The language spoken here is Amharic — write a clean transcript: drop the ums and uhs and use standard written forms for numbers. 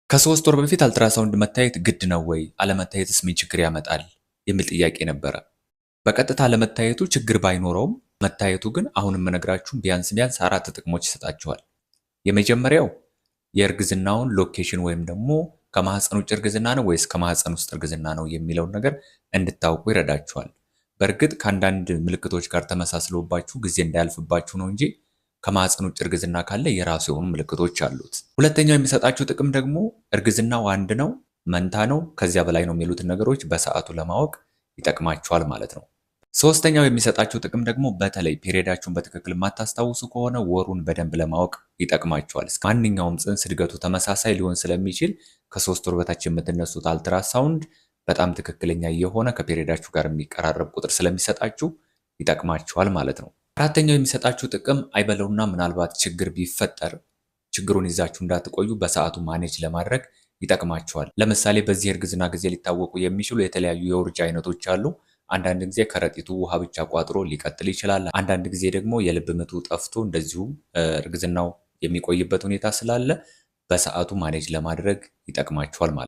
ከሶስት ወር በፊት አልትራሳውንድ መታየት ግድ ነው ወይ? አለመታየትስ ምን ችግር ያመጣል? የሚል ጥያቄ ነበረ። በቀጥታ አለመታየቱ ችግር ባይኖረውም መታየቱ ግን አሁንም የምነግራችሁን ቢያንስ አራት ጥቅሞች ይሰጣችኋል። የመጀመሪያው የእርግዝናውን ሎኬሽን ወይም ደግሞ ከማህፀን ውጭ እርግዝና ነው ወይስ ከማህፀን ውስጥ እርግዝና ነው የሚለውን ነገር እንድታውቁ ይረዳችኋል። በእርግጥ ከአንዳንድ ምልክቶች ጋር ተመሳስሎባችሁ ጊዜ እንዳያልፍባችሁ ነው እንጂ ከማህፀን ውጭ እርግዝና ካለ የራሱ የሆኑ ምልክቶች አሉት። ሁለተኛው የሚሰጣችሁ ጥቅም ደግሞ እርግዝናው አንድ ነው፣ መንታ ነው፣ ከዚያ በላይ ነው የሚሉትን ነገሮች በሰዓቱ ለማወቅ ይጠቅማችኋል ማለት ነው። ሶስተኛው የሚሰጣችሁ ጥቅም ደግሞ በተለይ ፔሪየዳችሁን በትክክል የማታስታውሱ ከሆነ ወሩን በደንብ ለማወቅ ይጠቅማችኋል። ማንኛውም ጽንስ እድገቱ ተመሳሳይ ሊሆን ስለሚችል ከሶስት ወር በታች የምትነሱት አልትራሳውንድ በጣም ትክክለኛ የሆነ ከፔሪየዳችሁ ጋር የሚቀራረብ ቁጥር ስለሚሰጣችሁ ይጠቅማችኋል ማለት ነው። አራተኛው የሚሰጣችሁ ጥቅም አይበለውና ምናልባት ችግር ቢፈጠር ችግሩን ይዛችሁ እንዳትቆዩ በሰዓቱ ማኔጅ ለማድረግ ይጠቅማችኋል። ለምሳሌ በዚህ እርግዝና ጊዜ ሊታወቁ የሚችሉ የተለያዩ የውርጃ አይነቶች አሉ። አንዳንድ ጊዜ ከረጢቱ ውሃ ብቻ ቋጥሮ ሊቀጥል ይችላል። አንዳንድ ጊዜ ደግሞ የልብ ምቱ ጠፍቶ እንደዚሁ እርግዝናው የሚቆይበት ሁኔታ ስላለ በሰዓቱ ማኔጅ ለማድረግ ይጠቅማችኋል ማለት ነው።